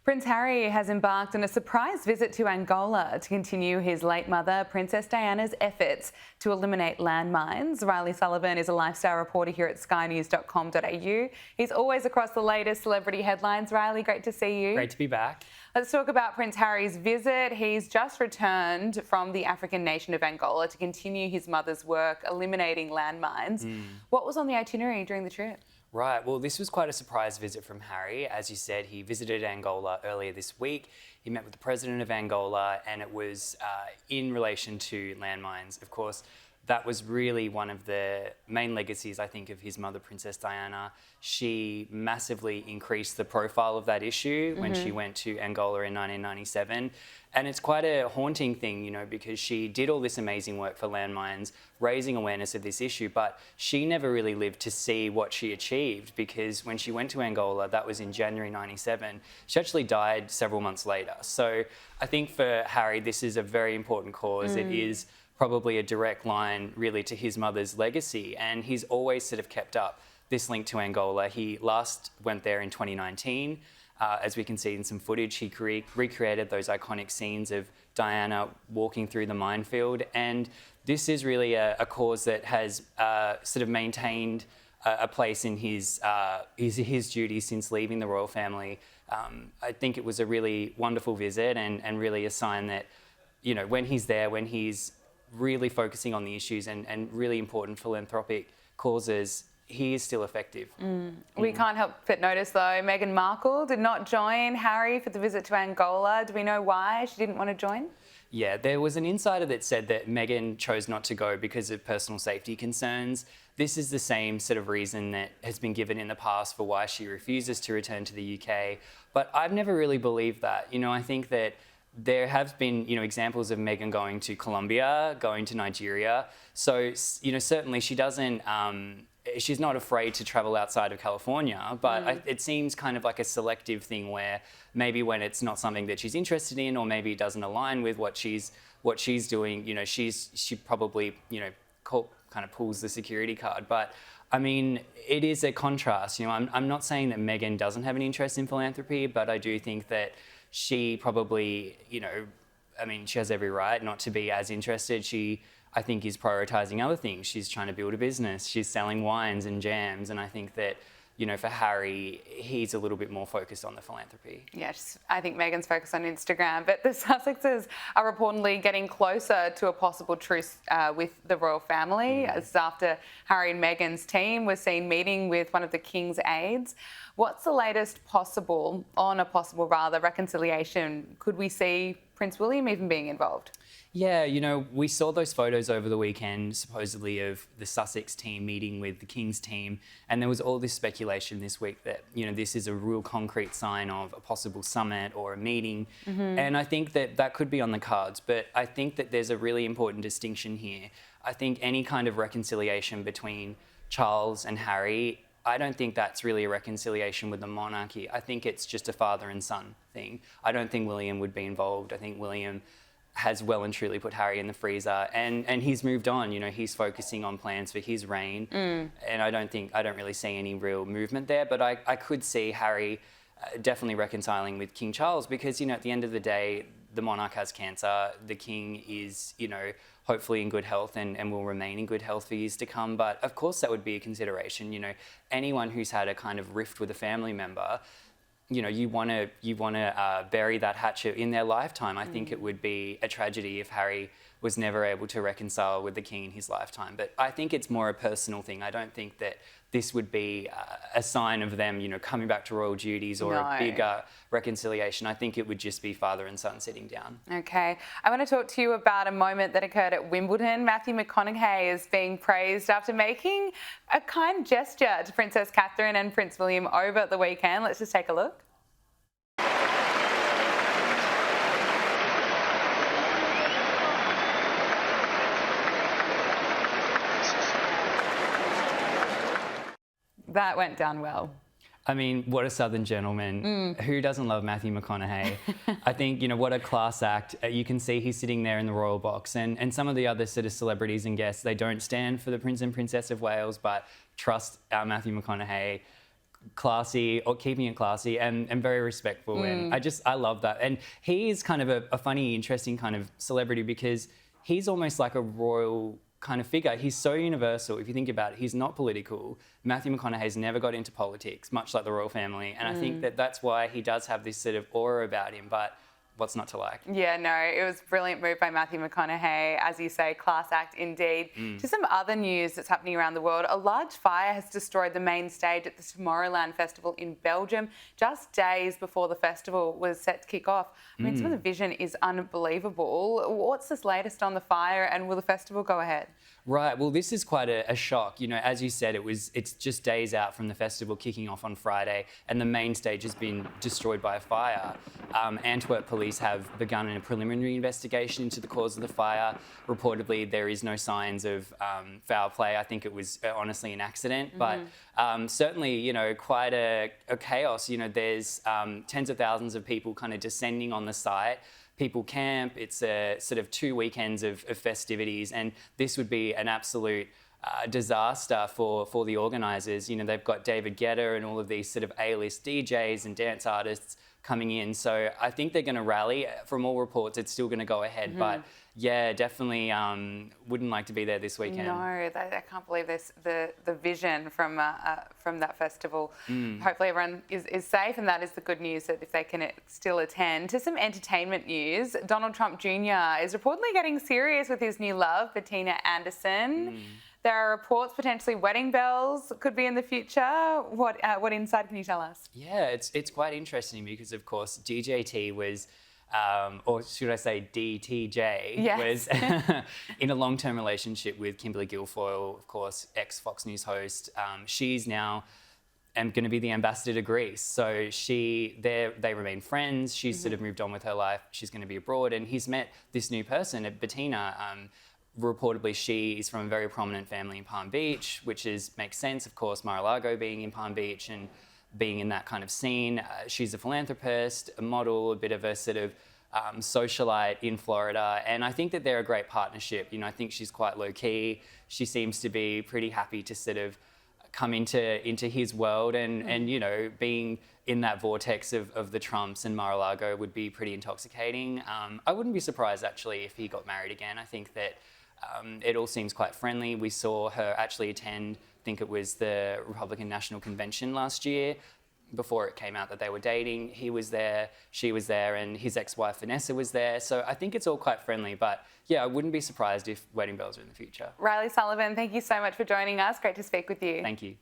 Prince Harry has embarked on a surprise visit to Angola to continue his late mother, Princess Diana's efforts to eliminate landmines. Riley Sullivan is a lifestyle reporter here at skynews.com.au. He's always across the latest celebrity headlines. Riley, great to see you. Great to be back. Let's talk about Prince Harry's visit. He's just returned from the African nation of Angola to continue his mother's work eliminating landmines. What was on the itinerary during the trip? Right, well, this was quite a surprise visit from Harry. As you said, he visited Angola earlier this week. He met with the president of Angola, and it was in relation to landmines. Of course, that was really one of the main legacies, I think, of his mother, Princess Diana. She massively increased the profile of that issue when she went to Angola in 1997. And it's quite a haunting thing, you know, because she did all this amazing work for landmines, raising awareness of this issue, but she never really lived to see what she achieved, because when she went to Angola, that was in January 97, she actually died several months later. So I think for Harry, this is a very important cause. It is probably a direct line really to his mother's legacy, and he's always sort of kept up this link to Angola. He last went there in 2019. As we can see in some footage, he recreated those iconic scenes of Diana walking through the minefield, and this is really a cause that has sort of maintained a place in his duties since leaving the royal family. I think it was a really wonderful visit and really a sign that, you know, when he's there, when he's really focusing on the issues and really important philanthropic causes, he is still effective. We can't help but notice, though, Meghan Markle did not join Harry for the visit to Angola. Do we know why she didn't want to join? Yeah, there was an insider that said that Meghan chose not to go because of personal safety concerns. This is the same sort of reason that has been given in the past for why she refuses to return to the UK. But I've never really believed that. You know, I think that there have been, you know, examples of Meghan going to Colombia, going to Nigeria. So, you know, certainly she doesn't, she's not afraid to travel outside of California, but it seems kind of like a selective thing where maybe when it's not something that she's interested in, or maybe it doesn't align with what she's doing, you know, she probably, you know, kind of pulls the security card. But I mean, it is a contrast. You know, I'm not saying that Meghan doesn't have an interest in philanthropy, but I do think that she probably, you know, I mean, she has every right not to be as interested. She, I think, is prioritising other things. She's trying to build a business. She's selling wines and jams. And I think that, you know, for Harry, he's a little bit more focused on the philanthropy. Yes, I think Meghan's focused on Instagram, but the Sussexes are reportedly getting closer to a possible truce with the royal family. This is after Harry and Meghan's team was seen meeting with one of the King's aides. What's the latest possible reconciliation? Could we see Prince William even being involved? Yeah, you know, we saw those photos over the weekend, supposedly, of the Sussex team meeting with the King's team. And there was all this speculation this week that, you know, this is a real concrete sign of a possible summit or a meeting. And I think that that could be on the cards. But I think that there's a really important distinction here. I think any kind of reconciliation between Charles and Harry, I don't think that's really a reconciliation with the monarchy. I think it's just a father and son thing. I don't think William would be involved. I think William has well and truly put Harry in the freezer, and he's moved on. You know, he's focusing on plans for his reign, and I don't really see any real movement there. But I could see Harry definitely reconciling with King Charles, because, you know, at the end of the day, the monarch has cancer. The king is, you know, hopefully in good health and will remain in good health for years to come. But of course, that would be a consideration. You know, anyone who's had a kind of rift with a family member, you know, you want to bury that hatchet in their lifetime. I think it would be a tragedy if Harry was never able to reconcile with the king in his lifetime. But I think it's more a personal thing. I don't think that this would be a sign of them, you know, coming back to royal duties or a big reconciliation. I think it would just be father and son sitting down. Okay. I want to talk to you about a moment that occurred at Wimbledon. Matthew McConaughey is being praised after making a kind gesture to Princess Catherine and Prince William over the weekend. Let's just take a look. That went down well. I mean, what a Southern gentleman. Who doesn't love Matthew McConaughey? I think, you know, what a class act. You can see he's sitting there in the royal box, and some of the other sort of celebrities and guests, they don't stand for the Prince and Princess of Wales, but trust our Matthew McConaughey. classy, or keeping it classy and very respectful. And I love that. And he's kind of a funny, interesting kind of celebrity because he's almost like a royal kind of figure. He's so universal. If you think about it, he's not political. Matthew McConaughey's never got into politics, much like the royal family. And I think that that's why he does have this sort of aura about him. But what's not to like? Yeah, no, it was a brilliant move by Matthew McConaughey. As you say, class act indeed. To some other news that's happening around the world, a large fire has destroyed the main stage at the Tomorrowland Festival in Belgium just days before the festival was set to kick off. I mean, some of the vision is unbelievable. What's this latest on the fire, and will the festival go ahead? Right. Well, this is quite a shock. You know, as you said, it's just days out from the festival kicking off on Friday, and the main stage has been destroyed by a fire. Antwerp police have begun a preliminary investigation into the cause of the fire. Reportedly, there is no signs of foul play. I think it was honestly an accident, but certainly, you know, quite a chaos. You know, there's tens of thousands of people kind of descending on the site. People camp. It's a sort of 2 weekends of festivities, and this would be an absolute disaster for the organisers. You know, they've got David Guetta and all of these sort of A-list DJs and dance artists coming in. So I think they're going to rally. From all reports, it's still going to go ahead. But yeah, definitely wouldn't like to be there this weekend. No, I can't believe this. The vision from that festival. Hopefully everyone is safe, and that is the good news, that if they can still attend. To some entertainment news, Donald Trump Jr. is reportedly getting serious with his new love, Bettina Anderson. There are reports potentially wedding bells could be in the future. What insight can you tell us? Yeah, it's quite interesting because, of course, DJT was, or should I say DTJ, was in a long-term relationship with Kimberly Guilfoyle, of course, ex-Fox News host. She's now going to be the ambassador to Greece. So they remain friends. She's sort of moved on with her life. She's going to be abroad, and he's met this new person, Bettina. Reportedly, she is from a very prominent family in Palm Beach, which makes sense, of course, Mar-a-Lago being in Palm Beach and being in that kind of scene. She's a philanthropist, a model, a bit of a sort of socialite in Florida, and I think that they're a great partnership. You know, I think she's quite low-key. She seems to be pretty happy to sort of come into his world, and you know, being in that vortex of the Trumps and Mar-a-Lago would be pretty intoxicating. I wouldn't be surprised, actually, if he got married again. I think that it all seems quite friendly. We saw her actually attend, I think it was the Republican National Convention last year, before it came out that they were dating. He was there, she was there, and his ex-wife Vanessa was there. So I think it's all quite friendly, but yeah, I wouldn't be surprised if wedding bells are in the future. Riley Sullivan, thank you so much for joining us. Great to speak with you. Thank you.